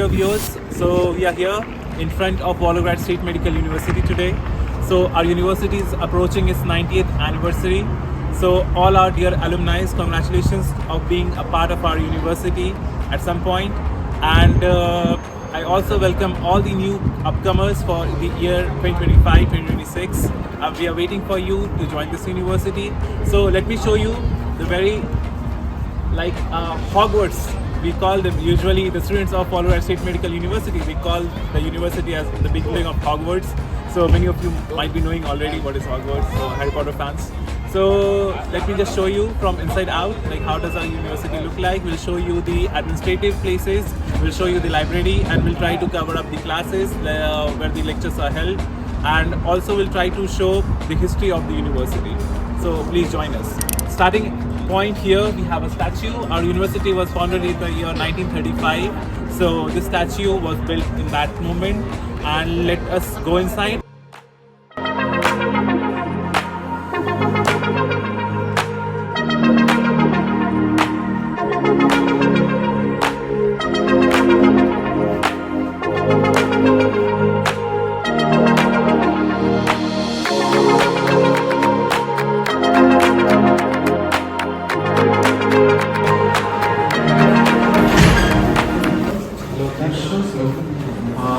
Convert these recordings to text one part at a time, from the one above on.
dear viewers. So we are here in front of Volgograd State Medical University today. So our university is approaching its 90th anniversary. So all our dear alumni, congratulations of being a part of our university at some point. And I also welcome all the new upcomers for the year 2025-2026. We are waiting for you to join this university. So let me show you the very Hogwarts. We call them usually the students of Volgograd State Medical University. We call the university as the beginning of Hogwarts. So many of you might be knowing already what is Hogwarts, so Harry Potter fans. So let me just show you from inside out, like how does our university look like. We'll show you the administrative places, we'll show you the library, and we'll try to cover up the classes where the lectures are held, and also we'll try to show the history of the university. So please join us. Starting point here, we have a statue. Our university was founded in the year 1935. So this statue was built in that moment, and let us go inside.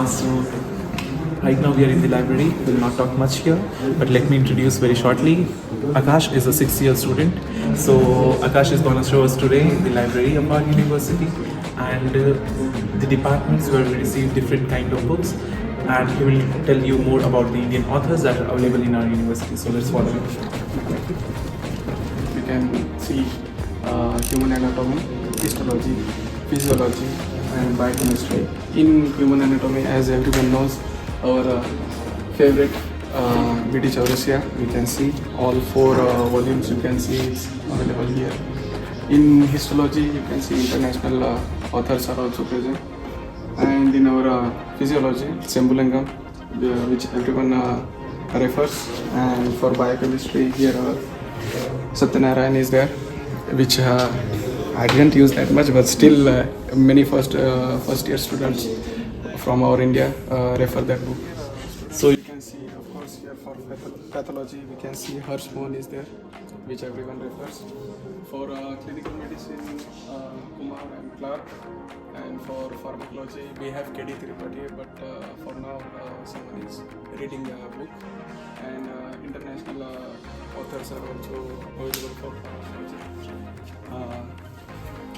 So right now we are in the library. We'll not talk much here, but let me introduce very shortly. Akash is a 6th-year student. So Akash is going to show us today the library of our university and the departments where we receive different kind of books, and he will tell you more about the Indian authors that are available in our university. So let's follow him. We can see human anatomy, histology, physiology, and biochemistry. In human anatomy, as everyone knows, our favorite British Chaurasia, we can see all 4 volumes. You can see it's available here. In histology, you can see international authors are also present. And in our physiology, Sembulangam, which everyone refers. And for biochemistry, here Satyanarayan is there, which I didn't use that much, but still many first year students from our India refer that book. So you can see, of course, here for pathology, we can see Hirschhorn is there, which everyone refers. For clinical medicine, Kumar and Clark. And for pharmacology, we have KD Tripathi, but for now someone is reading a book. And international authors are also available for pharmacology.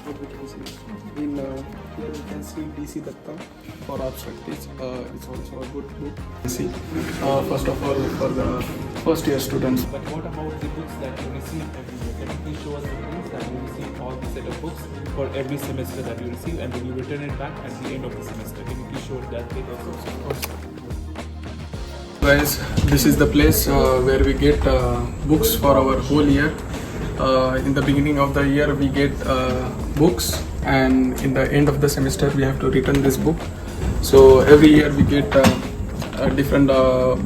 What we can see in here we can see DC Datta for abstract. It's also a good book. See, first of all, for the first year students. But what about the books that you receive every year? Can you please show us the books that you receive, all the set of books for every semester that you receive, and then you return it back at the end of the semester? Can you please show that date also? Of course. Guys, this is the place where we get books for our whole year. In the beginning of the year we get books, and in the end of the semester we have to return this book. So every year we get different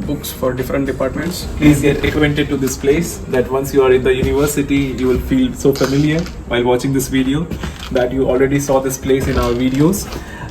books for different departments. Please get acquainted to this place, that once you are in the university you will feel so familiar while watching this video that you already saw this place in our videos.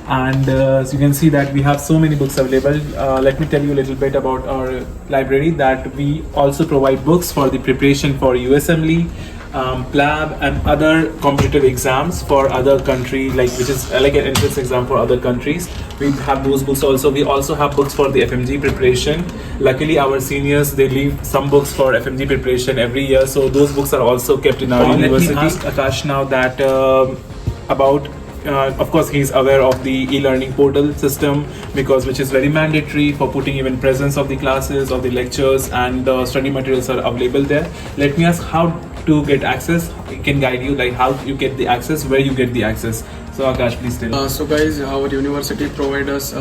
And so you can see that we have so many books available. Let me tell you a little bit about our library, that we also provide books for the preparation for USMLE, PLAB, and other competitive exams for other country, which is like an entrance exam for other countries. We have those books also. We also have books for the FMG preparation. Luckily our seniors, they leave some books for FMG preparation every year, so those books are also kept in our university. Let me ask Akash now that about of course he is aware of the e-learning portal system, which is very mandatory for putting even presence of the classes, of the lectures, and the study materials are available there. Let me ask how to get access. He can guide you, like how you get the access, where you get the access. So Akash, please tell. So guys, our university provides us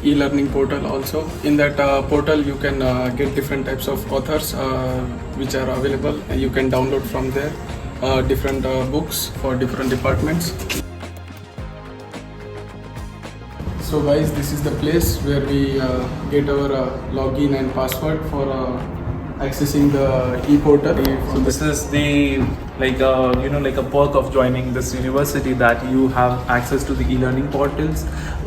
e-learning portal also. In that portal you can get different types of authors which are available, and you can download from there different books for different departments. So guys, this is the place where we get our login and password for accessing the e-portal. So this is the like a perk of joining this university, that you have access to the e-learning portals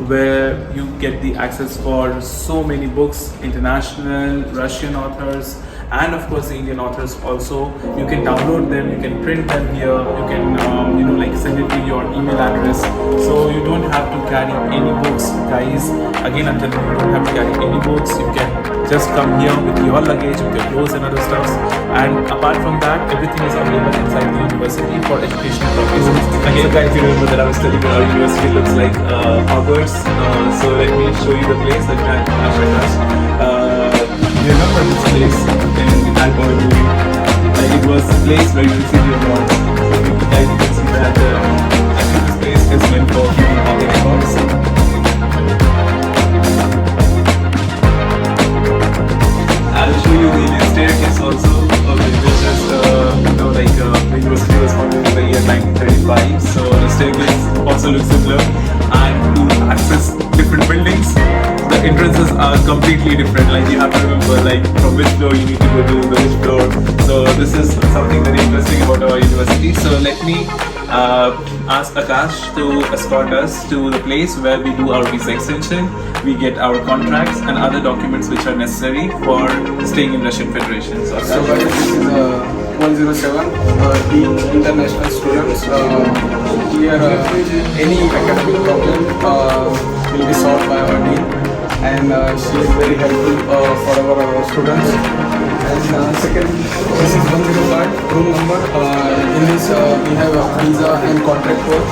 where you get the access for so many books, international, Russian authors, and of course the Indian authors also. You can download them, you can print them here, you can send it to your email address, so you don't have to carry any books, guys. Again, I'm telling you, you don't have to carry any books. You can just come here with your luggage, with your clothes and other stuff. And apart from that, everything is available inside the university for educational purposes. Again, guys, you remember that I was telling you our university looks like Hogwarts. So let me show you the place. Let me you remember this place in that boy movie? Like, it was the place where you receive your awards. So guys, you can see that actually this place is meant for human awards. I'll show you the staircase also. Okay, this is the university was founded in the year 1935. So the staircase also looks similar. And to access different buildings, the entrances are completely different. Like, you have to remember like from which floor you need to go to the which floor. So this is something very interesting about our university. So let me ask Akash to escort us to the place where we do our visa extension, we get our contracts and other documents which are necessary for staying in Russian Federation. So So guys, this is 107, the international students. Here, any academic problem will be solved by our dean, and she is very helpful for our students. And second, this is 105 room number. In this, we have a visa and contract code.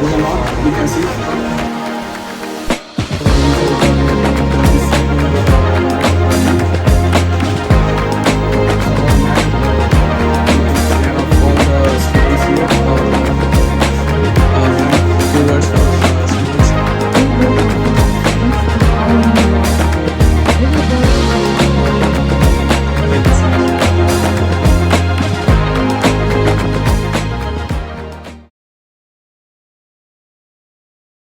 Room number, you can see.